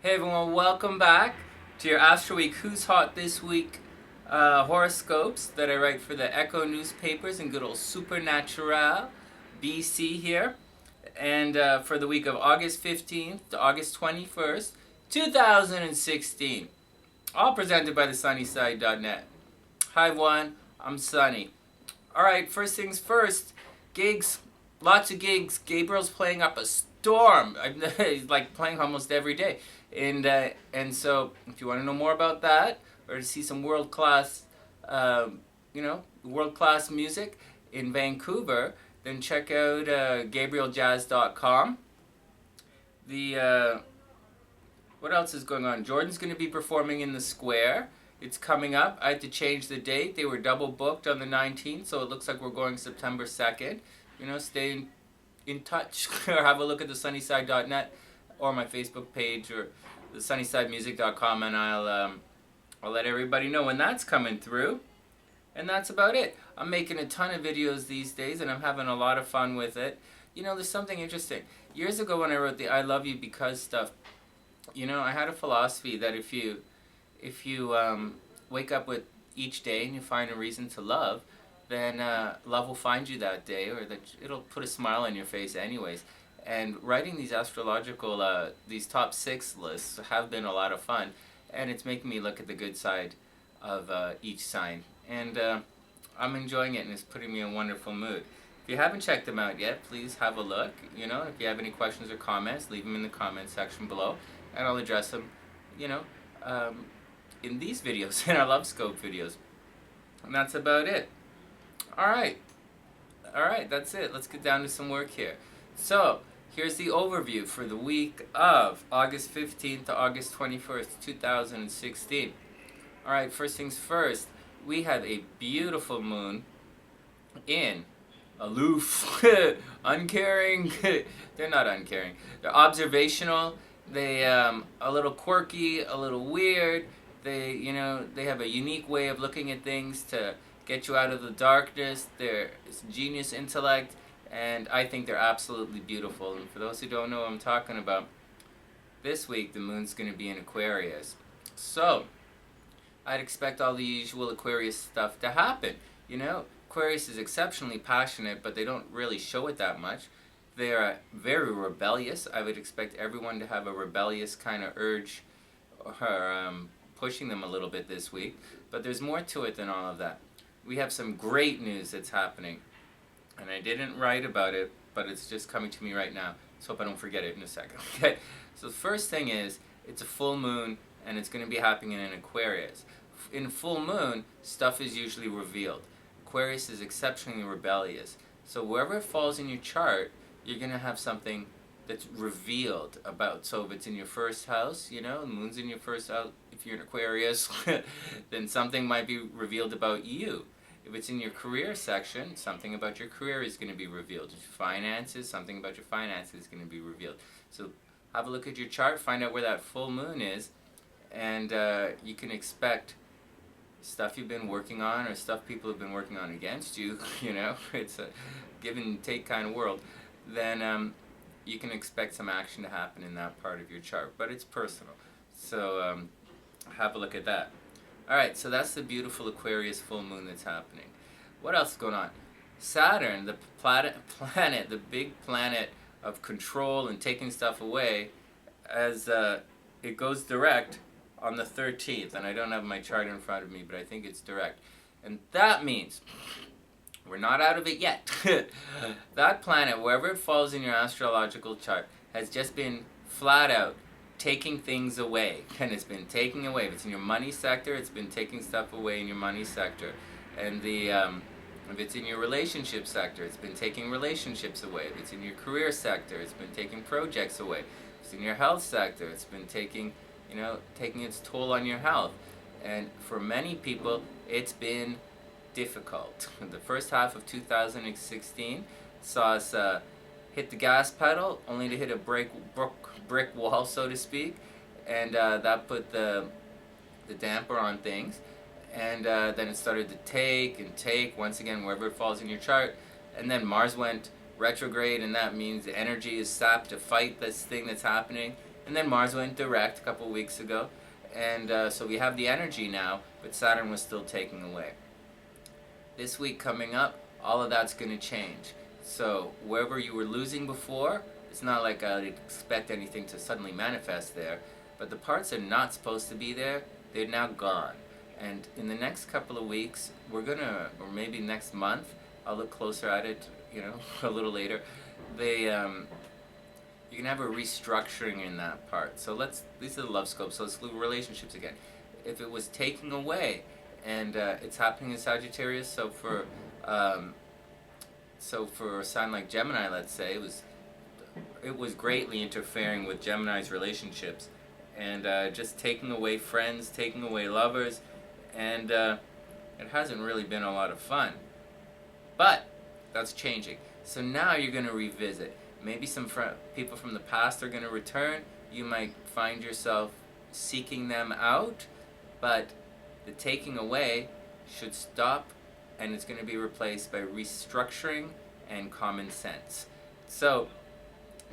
Hey everyone, welcome back to your Astro Week Who's Hot This Week horoscopes that I write for the Echo newspapers in good old Supernatural, BC here. And for the week of August 15th to August 21st, 2016. All presented by the sunnyside.net. Hi everyone, I'm Sonny. Alright, first things first, gigs, lots of gigs. Gabriel's playing up a storm. He's like playing almost every day. And so if you want to know more about that or to see some world-class world-class music in Vancouver, then check out GabrielJazz.com. What else is going on? Jordan's going to be performing in the Square. It's coming up. I had to change the date. They were double booked on the 19th, so it looks like we're going September 2nd. Stay in touch or have a look at the sunnyside.net or my Facebook page or the sunnysidemusic.com, and I'll let everybody know when that's coming through. And that's about it. I'm making a ton of videos these days, and I'm having a lot of fun with it. There's something interesting. Years ago when I wrote the I Love You Because stuff, I had a philosophy that if you wake up with each day and you find a reason to love, then love will find you that day, or that it'll put a smile on your face anyways. And writing these astrological, these top 6 lists have been a lot of fun, and it's making me look at the good side of each sign. And I'm enjoying it, and it's putting me in a wonderful mood. If you haven't checked them out yet, please have a look. If you have any questions or comments, leave them in the comment section below, and I'll address them, in these videos, in our Love Scope videos. And that's about it. Alright, that's it. Let's get down to some work here. So, here's the overview for the week of August 15th to August 21st, 2016. Alright, first things first, we have a beautiful moon in aloof, uncaring. They're not uncaring. They're observational. They a little quirky, a little weird. They have a unique way of looking at things to get you out of the darkness. They're genius intellect, and I think they're absolutely beautiful. And for those who don't know what I'm talking about, this week the moon's going to be in Aquarius. So, I'd expect all the usual Aquarius stuff to happen. Aquarius is exceptionally passionate, but they don't really show it that much. They're very rebellious. I would expect everyone to have a rebellious kind of urge, pushing them a little bit this week. But there's more to it than all of that. We have some great news that's happening, and I didn't write about it, but it's just coming to me right now. Let's hope I don't forget it in a second. Okay. So the first thing is, it's a full moon, and it's going to be happening in Aquarius. In full moon, stuff is usually revealed. Aquarius is exceptionally rebellious. So wherever it falls in your chart, you're going to have something that's revealed about. So if it's in your first house, the moon's in your first house, if you're in Aquarius, then something might be revealed about you. If it's in your career section, something about your career is going to be revealed. If finances, something about your finances is going to be revealed. So have a look at your chart, find out where that full moon is, and you can expect stuff you've been working on or stuff people have been working on against you. It's a give and take kind of world. Then you can expect some action to happen in that part of your chart, but it's personal. So have a look at that. Alright, so that's the beautiful Aquarius full moon that's happening. What else is going on? Saturn, the planet, the big planet of control and taking stuff away, as it goes direct on the 13th. And I don't have my chart in front of me, but I think it's direct. And that means we're not out of it yet. That planet, wherever it falls in your astrological chart, has just been flat out taking things away, and it's been taking away. If it's in your money sector, it's been taking stuff away in your money sector, and if it's in your relationship sector, it's been taking relationships away. If it's in your career sector, it's been taking projects away. If it's in your health sector, it's been taking its toll on your health. And for many people, it's been difficult. The first half of 2016 saw us hit the gas pedal, only to hit a brick wall, so to speak, and that put the damper on things. And then it started to take, once again, wherever it falls in your chart. And then Mars went retrograde, and that means the energy is sapped to fight this thing that's happening. And then Mars went direct a couple weeks ago. And so we have the energy now, but Saturn was still taking away. This week coming up, all of that's going to change. So wherever you were losing before, it's not like I'd expect anything to suddenly manifest there, but the parts that are not supposed to be there, they're now gone. And in the next couple of weeks, we're going to, or maybe next month, I'll look closer at it, a little later, you can have a restructuring in that part. So these are the love scopes, so let's look at relationships again. If it was taking away, and it's happening in Sagittarius, so for a sign like Gemini, let's say, it was greatly interfering with Gemini's relationships, and just taking away friends, taking away lovers, and it hasn't really been a lot of fun. But that's changing. So now you're going to revisit. Maybe some people from the past are going to return. You might find yourself seeking them out, but the taking away should stop, and it's going to be replaced by restructuring and common sense. So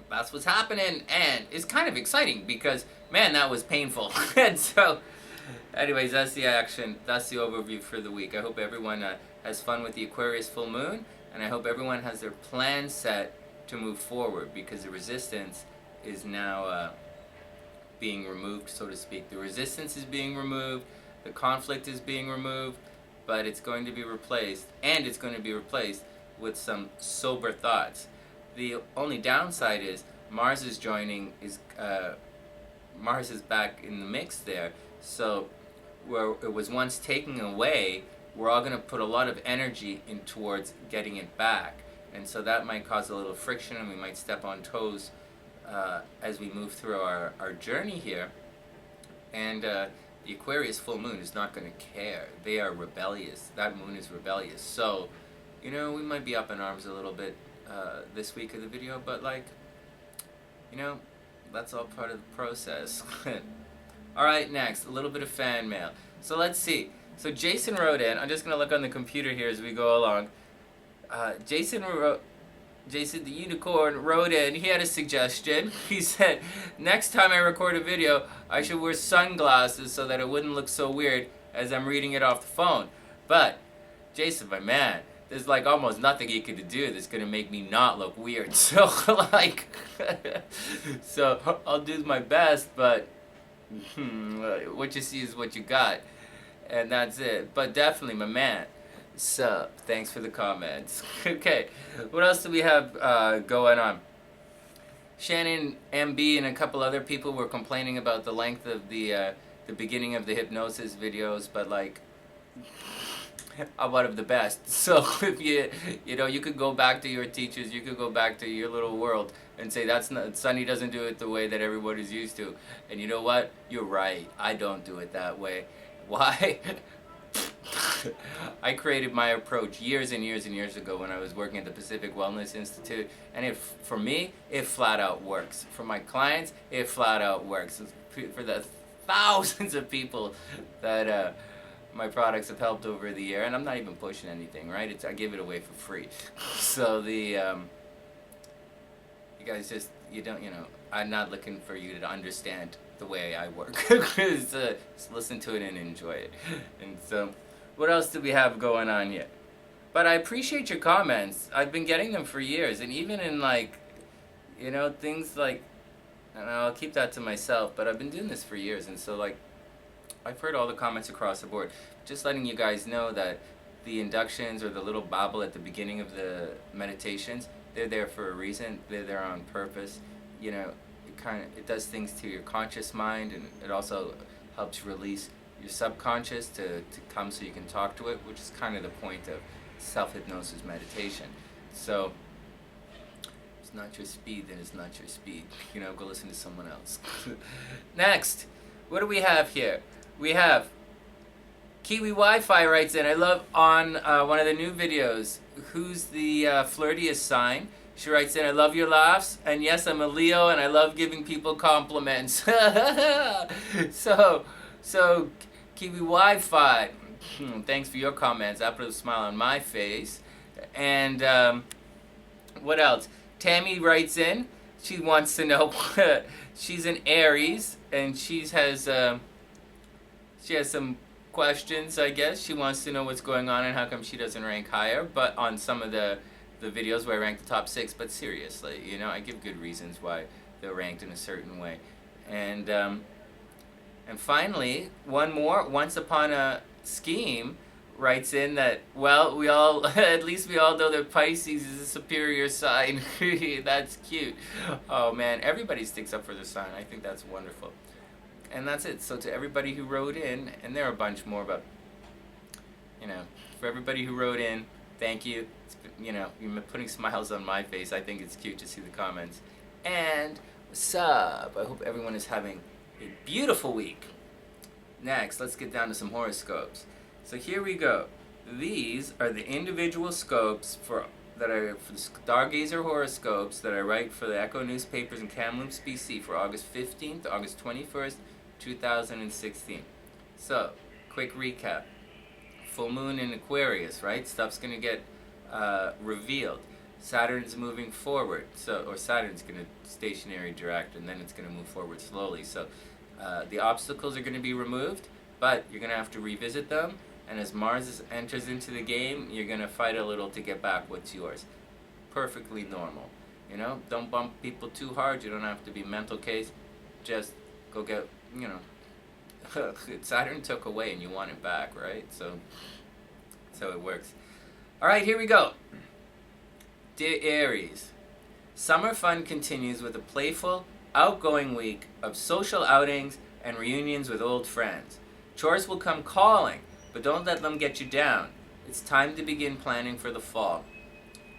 that's what's happening, and it's kind of exciting because, man, that was painful. And so, anyways, that's the action. That's the overview for the week. I hope everyone has fun with the Aquarius full moon, and I hope everyone has their plan set to move forward, because the resistance is now being removed, so to speak. The resistance is being removed, the conflict is being removed, but it's going to be replaced, and it's going to be replaced with some sober thoughts. The only downside is Mars is Mars is back in the mix there, so where it was once taken away, we're all going to put a lot of energy in towards getting it back. And so that might cause a little friction, and we might step on toes as we move through our journey here. And the Aquarius full moon is not going to care. They are rebellious. That moon is rebellious. So, we might be up in arms a little bit this week of the video, but that's all part of the process. Alright, next, a little bit of fan mail. So let's see. So Jason wrote in. I'm just going to look on the computer here as we go along. Jason the Unicorn wrote in. He had a suggestion. He said, next time I record a video, I should wear sunglasses so that it wouldn't look so weird as I'm reading it off the phone. But, Jason, my man, there's almost nothing you could do that's going to make me not look weird. So, so I'll do my best, but what you see is what you got. And that's it. But definitely, my man. So, thanks for the comments. Okay, what else do we have going on? Shannon MB and a couple other people were complaining about the length of the beginning of the hypnosis videos, but I'm one of the best. So if you could go back to your teachers, you could go back to your little world and say Sonny doesn't do it the way that everybody's used to. And you know what? You're right. I don't do it that way. Why? I created my approach years and years and years ago when I was working at the Pacific Wellness Institute, and for me, it flat out works. For my clients, it flat out works. For the thousands of people that my products have helped over the year, and I'm not even pushing anything, right? I give it away for free. So you guys just, I'm not looking for you to understand the way I work. Just listen to it and enjoy it. And so, what else do we have going on here? But I appreciate your comments. I've been getting them for years, and even in things like, and I'll keep that to myself, but I've been doing this for years, and so I've heard all the comments across the board. Just letting you guys know that the inductions or the little babble at the beginning of the meditations, they're there for a reason. They're there on purpose. It does things to your conscious mind, and it also helps release your subconscious to come so you can talk to it, which is kind of the point of self-hypnosis meditation. So, it's not your speed, then it's not your speed. Go listen to someone else. Next, what do we have here? We have Kiwi Wi-Fi writes in, I love on one of the new videos, who's the flirtiest sign? She writes in, I love your laughs, and yes, I'm a Leo, and I love giving people compliments. So, Kiwi Wi-Fi, thanks for your comments. I put a smile on my face. And what else? Tammy writes in, She wants to know. She's an Aries, and she has some questions, I guess. She wants to know what's going on and how come she doesn't rank higher. But on some of the videos where I rank the top 6, but seriously, you know, I give good reasons why they're ranked in a certain way. And finally, one more. Once Upon a Scheme writes in that, well, we all, at least we all know that Pisces is a superior sign. That's cute. Oh man, everybody sticks up for their sign. I think that's wonderful. And that's it. So to everybody who wrote in, and there are a bunch more, but, you know, for everybody who wrote in, thank you. You know, you're putting smiles on my face. I think it's cute to see the comments. And what's up? I hope everyone is having a beautiful week. Next, let's get down to some horoscopes. So here we go. These are the individual scopes for the Stargazer horoscopes that I write for the Echo newspapers in Kamloops, BC for August 15th to August 21st, 2016. So, quick recap. Full moon in Aquarius, right? Stuff's going to get revealed. Saturn's moving forward, or Saturn's going to stationary direct, and then it's going to move forward slowly. So the obstacles are going to be removed, but you're going to have to revisit them. And as Mars enters into the game, you're going to fight a little to get back what's yours. Perfectly normal. You know, don't bump people too hard. You don't have to be mental case. Just go get, you know, Saturn took away and you want it back, right? So it works. All right, here we go. Dear Aries, summer fun continues with a playful, outgoing week of social outings and reunions with old friends. Chores will come calling, but don't let them get you down. It's time to begin planning for the fall.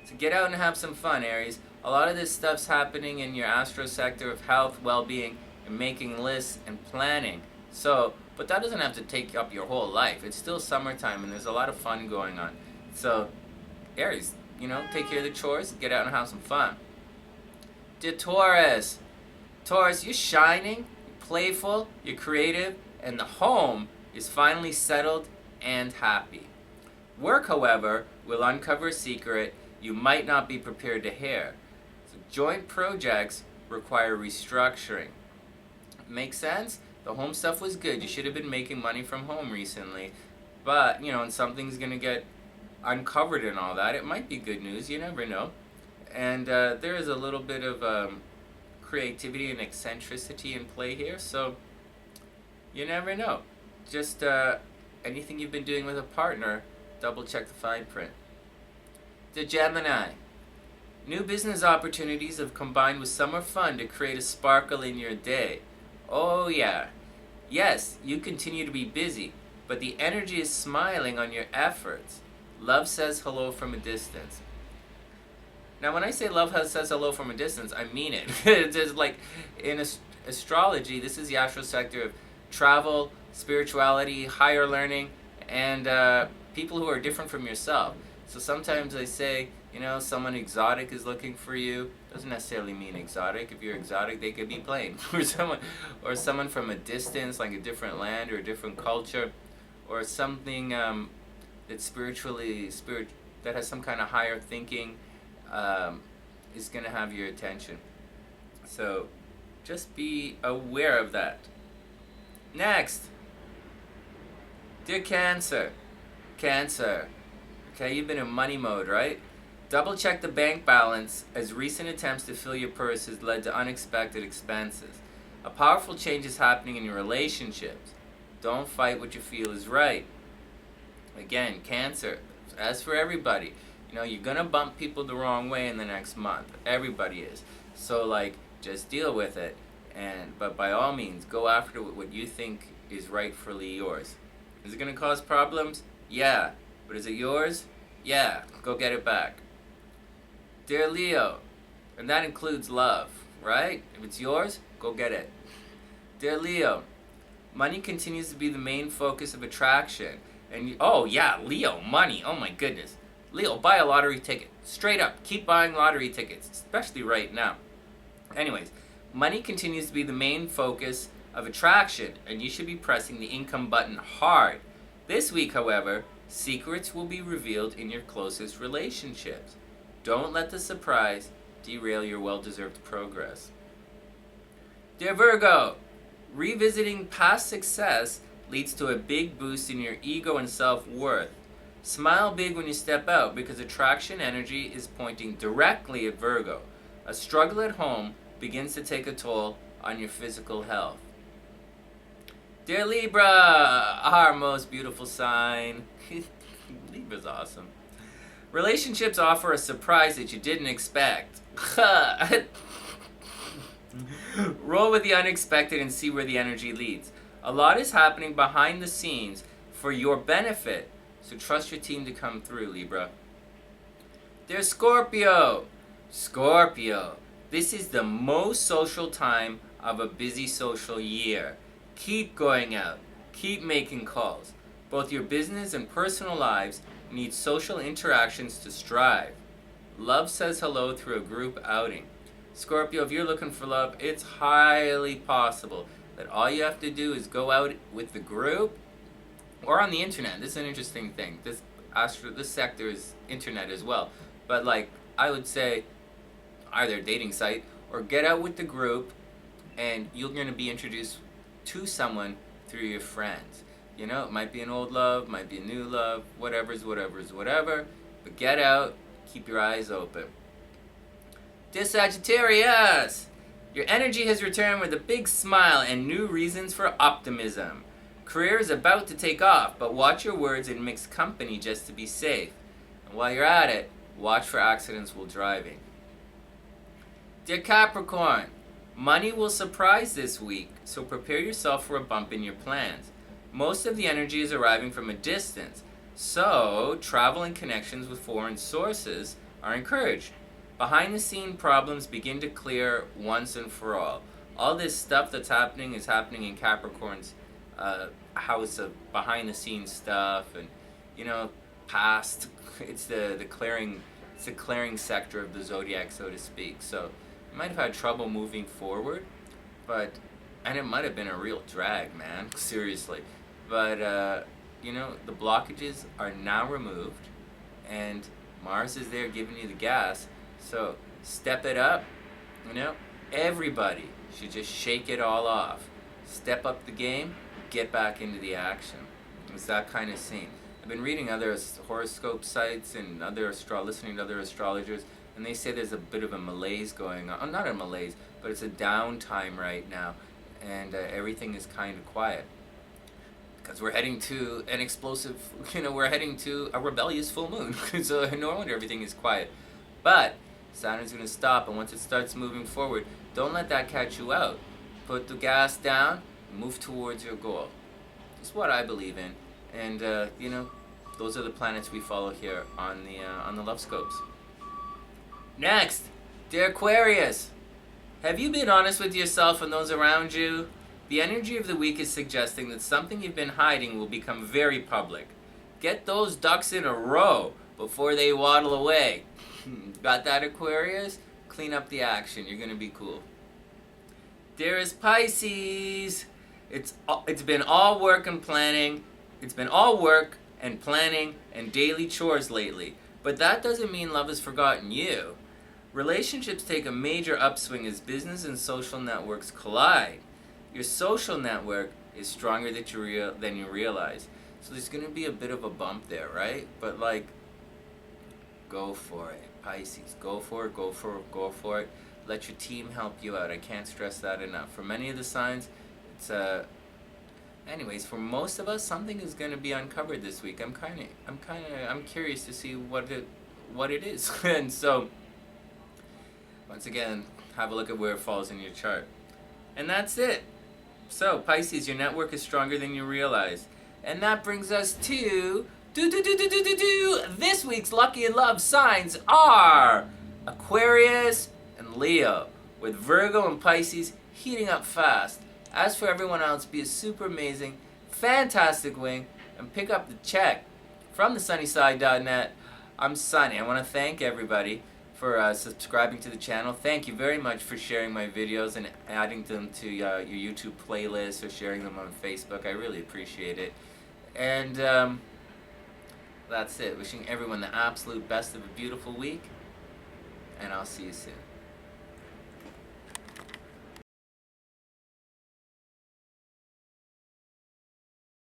So get out and have some fun, Aries. A lot of this stuff's happening in your astro sector of health, well-being, and making lists and planning. So, but that doesn't have to take up your whole life. It's still summertime and there's a lot of fun going on. So, Aries, you know, take care of the chores, get out and have some fun. Dear Taurus, Taurus, you're shining, you're playful, you're creative, and the home is finally settled and happy. Work, however, will uncover a secret you might not be prepared to hear. So joint projects require restructuring. Makes sense? The home stuff was good. You should have been making money from home recently. But, you know, and something's going to get uncovered and all that. It might be good news. You never know. And there is a little bit of creativity and eccentricity in play here. So you never know. Just anything you've been doing with a partner, double check the fine print. The Gemini. New business opportunities have combined with summer fun to create a sparkle in your day. Oh yeah. Yes, you continue to be busy, but the energy is smiling on your efforts. Love says hello from a distance. Now when I say love says hello from a distance, I mean it. It's just like in astrology, this is the astral sector of travel, spirituality, higher learning, and people who are different from yourself. So sometimes I say, you know, someone exotic is looking for you. Doesn't necessarily mean exotic. If you're exotic, they could be plain. or someone from a distance, like a different land or a different culture, or something that's that has some kind of higher thinking, is going to have your attention. So just be aware of that. Next, dear Cancer. Cancer. Okay, you've been in money mode, right? Double check the bank balance as recent attempts to fill your purse has led to unexpected expenses. A powerful change is happening in your relationships. Don't fight what you feel is right. Again, Cancer, as for everybody, you know, you're going to bump people the wrong way in the next month. Everybody is. So, like, just deal with it. But by all means, go after what you think is rightfully yours. Is it going to cause problems? Yeah. But is it yours? Yeah. Go get it back. Dear Leo, and that includes love, right? If it's yours, go get it. Dear Leo, money continues to be the main focus of attraction. And oh yeah, Leo, money. Oh my goodness. Leo, buy a lottery ticket. Straight up, keep buying lottery tickets, especially right now. Anyways, money continues to be the main focus of attraction, and you should be pressing the income button hard. This week, however, secrets will be revealed in your closest relationships. Don't let the surprise derail your well-deserved progress. Dear Virgo, revisiting past success leads to a big boost in your ego and self-worth. Smile big when you step out because attraction energy is pointing directly at Virgo. A struggle at home begins to take a toll on your physical health. Dear Libra, our most beautiful sign. Libra's awesome. Relationships offer a surprise that you didn't expect. Roll with the unexpected and see where the energy leads. A lot is happening behind the scenes for your benefit, so trust your team to come through, Libra. Dear Scorpio, this is the most social time of a busy social year. Keep going out. Keep making calls. Both your business and personal lives need social interactions to strive. Love says hello through a group outing. Scorpio, if you're looking for love, it's highly possible that all you have to do is go out with the group or on the internet. This is an interesting thing. This sector is internet as well. But like, I would say either a dating site or get out with the group and you're going to be introduced to someone through your friends. You know, it might be an old love, might be a new love, whatever. But get out, keep your eyes open. Dear Sagittarius, your energy has returned with a big smile and new reasons for optimism. Career is about to take off, but watch your words in mixed company just to be safe. And while you're at it, watch for accidents while driving. Dear Capricorn, money will surprise this week, so prepare yourself for a bump in your plans. Most of the energy is arriving from a distance, so travel and connections with foreign sources are encouraged. Behind the scene problems begin to clear once and for all. All this stuff that's happening is happening in Capricorn's house of behind the scenes stuff and, you know, past. It's the clearing sector of the zodiac, so to speak. So you might have had trouble moving forward, and it might have been a real drag, man, seriously. But, you know, the blockages are now removed, and Mars is there giving you the gas. So step it up, you know. Everybody should just shake it all off. Step up the game, get back into the action. It's that kind of scene. I've been reading other horoscope sites and listening to other astrologers, and they say there's a bit of a malaise going on. Not a malaise, but it's a downtime right now, and everything is kind of quiet. Because we're heading to an explosive, we're heading to a rebellious full moon. So no wonder everything is quiet. But Saturn's going to stop, and once it starts moving forward, don't let that catch you out. Put the gas down, move towards your goal. It's what I believe in. And, those are the planets we follow here on the Love Scopes. Next, dear Aquarius, have you been honest with yourself and those around you? The energy of the week is suggesting that something you've been hiding will become very public. Get those ducks in a row before they waddle away. Got that, Aquarius? Clean up the action. You're going to be cool. Dearest Pisces, it's been all work and planning. It's been all work and planning and daily chores lately. But that doesn't mean love has forgotten you. Relationships take a major upswing as business and social networks collide. Your social network is stronger than you realize. So there's going to be a bit of a bump there, right? But go for it, Pisces. Go for it. Let your team help you out. I can't stress that enough. For many of the signs, it's anyways, for most of us, something is going to be uncovered this week. I'm curious to see what it is. And so, once again, have a look at where it falls in your chart. And that's it. So, Pisces, your network is stronger than you realize. And that brings us to this week's lucky and love signs are Aquarius and Leo, with Virgo and Pisces heating up fast. As for everyone else, be a super amazing, fantastic wing and pick up the check. From thesunnyside.net, I'm Sonny. I want to thank everybody for subscribing to the channel. Thank you very much for sharing my videos and adding them to your YouTube playlist or sharing them on Facebook. I really appreciate it. And that's it. Wishing everyone the absolute best of a beautiful week. And I'll see you soon.